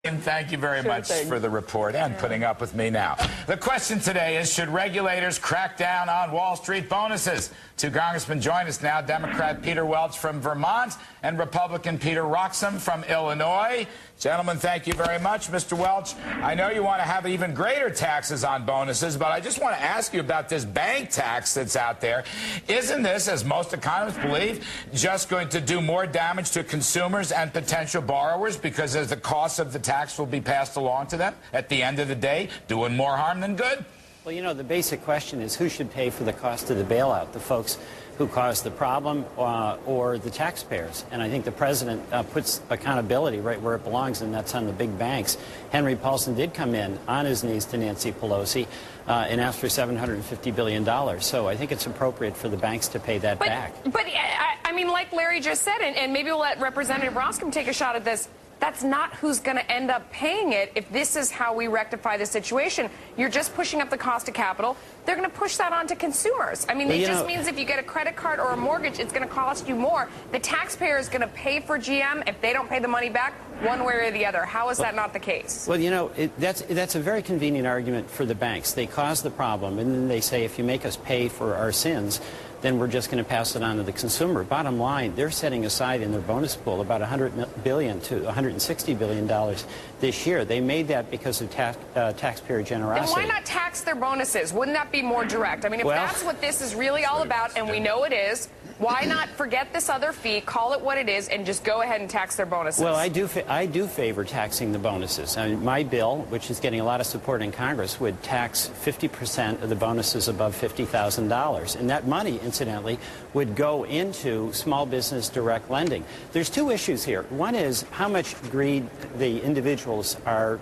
And thank you very much for the report and putting up with me now. The question today is, should regulators crack down on Wall Street bonuses? Two congressmen join us now, Democrat Peter Welch from Vermont and Republican Peter Roskam from Illinois. Gentlemen, thank you very much. Mr. Welch, I know you want to have even greater taxes on bonuses, but I just want to ask you about this bank tax that's out there. Isn't this, as most economists believe, just going to do more damage to consumers and potential borrowers because as the cost of the tax will be passed along to them at the end of the day, doing more harm than good? Well, you know, the basic question is who should pay for the cost of the bailout, the folks who caused the problem or the taxpayers? And I think the president puts accountability right where it belongs, and that's on the big banks. Henry Paulson did come in on his knees to Nancy Pelosi and asked for $750 billion. So I think it's appropriate for the banks to pay that back. But I mean, like Larry just said, and maybe we'll let Representative Roskam take a shot at this, that's not who's going to end up paying it if this is how we rectify the situation. You're just pushing up the cost of capital. They're going to push that on to consumers. I mean, it just means if you get a credit card or a mortgage, it's going to cost you more. The taxpayer is going to pay for GM if they don't pay the money back one way or the other. How is that not the case? Well, you know, that's a very convenient argument for the banks. They cause the problem, and then they say if you make us pay for our sins, then we're just going to pass it on to the consumer. Bottom line, they're setting aside in their bonus pool about $100 billion to $160 billion this year. They made that because of taxpayer generosity. Then why not tax their bonuses? Wouldn't that be more direct? I mean, if that's what this is really all about, and we know it is, why not forget this other fee, call it what it is, and just go ahead and tax their bonuses? Well, I do favor taxing the bonuses. I mean, my bill, which is getting a lot of support in Congress, would tax 50% of the bonuses above $50,000. And that money, incidentally, would go into small business direct lending. There's two issues here. One is how much greed the individuals where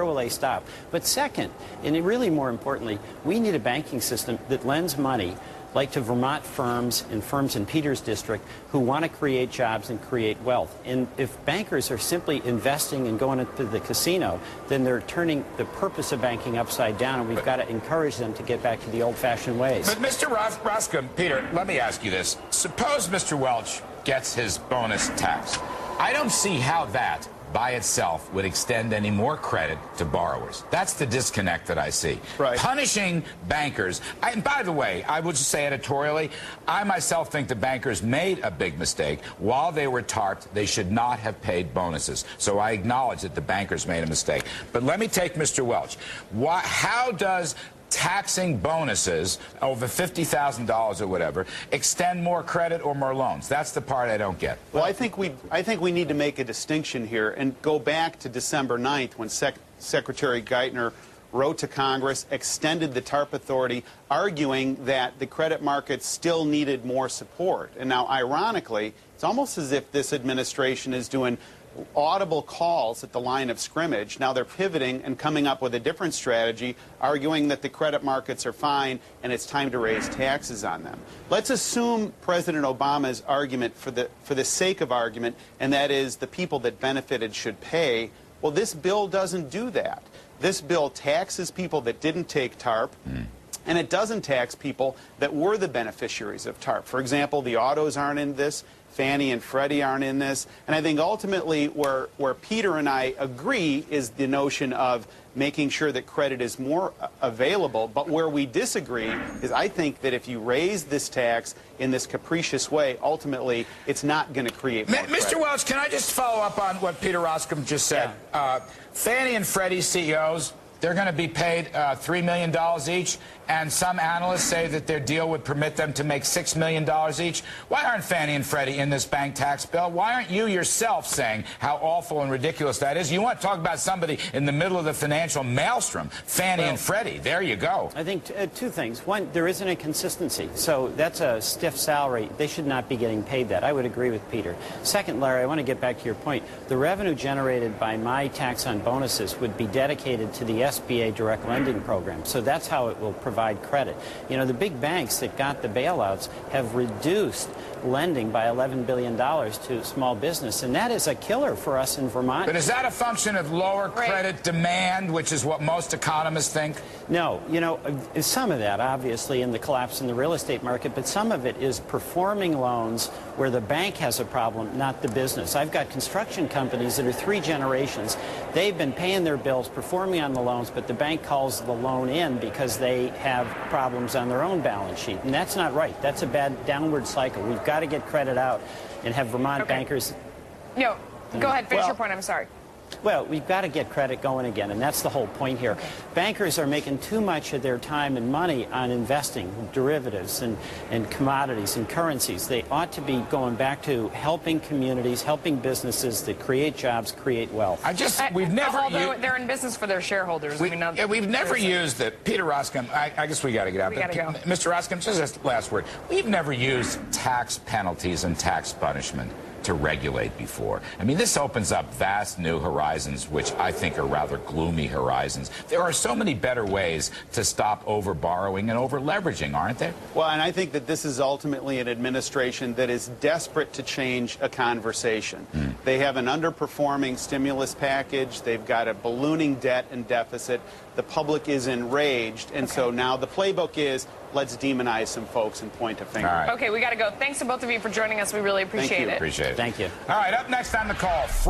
will they stop? But second, and really more importantly, we need a banking system that lends money like to Vermont firms and firms in Peter's district who want to create jobs and create wealth. And if bankers are simply investing and going into the casino, then they're turning the purpose of banking upside down, and we've got to encourage them to get back to the old-fashioned ways. But Mr. Roskam, Peter, let me ask you this. Suppose Mr. Welch gets his bonus tax. I don't see how that by itself would extend any more credit to borrowers. That's the disconnect that I see. Right. Punishing bankers. And by the way, I would just say editorially, I myself think the bankers made a big mistake. While they were tarped, they should not have paid bonuses. So I acknowledge that the bankers made a mistake. But let me take Mr. Welch. How does taxing bonuses over $50,000 or whatever extend more credit or more loans? That's the part I don't get. Well, I think we need to make a distinction here and go back to December 9th when Secretary Geithner wrote to Congress, extended the TARP authority, arguing that the credit markets still needed more support. And now, ironically, it's almost as if this administration is doing audible calls at the line of scrimmage. Now they're pivoting and coming up with a different strategy, arguing that the credit markets are fine and it's time to raise taxes on them. Let's assume President Obama's argument for the sake of argument, and that is the people that benefited should pay. Well, this bill doesn't do that. This bill taxes people that didn't take TARP. And it doesn't tax people that were the beneficiaries of TARP. For example, the autos aren't in this. Fannie and Freddie aren't in this. And I think ultimately where Peter and I agree is the notion of making sure that credit is more available. But where we disagree is I think that if you raise this tax in this capricious way, ultimately it's not going to create more credit. Mr. Welch, can I just follow up on what Peter Roskam just said? Yeah. Fannie and Freddie CEOs, they're going to be paid $3 million each, and some analysts say that their deal would permit them to make $6 million each. Why aren't Fannie and Freddie in this bank tax bill? Why aren't you yourself saying how awful and ridiculous that is? You want to talk about somebody in the middle of the financial maelstrom, Fannie and Freddie. There you go. I think two things. One, there isn't a consistency. So that's a stiff salary. They should not be getting paid that. I would agree with Peter. Second, Larry, I want to get back to your point. The revenue generated by my tax on bonuses would be dedicated to the SBA direct lending program. So that's how it will provide credit. You know, the big banks that got the bailouts have reduced lending by $11 billion to small business, and that is a killer for us in Vermont. But is that a function of lower credit demand, which is what most economists think? No, you know, some of that, obviously, in the collapse in the real estate market, but some of it is performing loans where the bank has a problem, not the business. I've got construction companies that are 3 generations. They've been paying their bills, performing on the loans, but the bank calls the loan in because they have problems on their own balance sheet. And that's not right. That's a bad downward cycle. We've got to get credit out and have Vermont bankers... No, go ahead, finish your point. I'm sorry. Well, we've got to get credit going again, and that's the whole point here. Bankers are making too much of their time and money on investing, derivatives and commodities and currencies. They ought to be going back to helping communities, helping businesses that create jobs, create wealth. We've never... They're in business for their shareholders. We've never used it. Peter Roskam, I guess we got to get out. Mr. Roskam, just a last word. We've never used tax penalties and tax punishment to regulate before. I mean, this opens up vast new horizons, which I think are rather gloomy horizons. There are so many better ways to stop over-borrowing and over-leveraging, aren't there? Well, and I think that this is ultimately an administration that is desperate to change a conversation. They have an underperforming stimulus package. They've got a ballooning debt and deficit. The public is enraged, and so now the playbook is, let's demonize some folks and point a finger. Right. Okay, we got to go. Thanks to both of you for joining us. We really appreciate it. Appreciate it. Thank you. All right, up next on the call.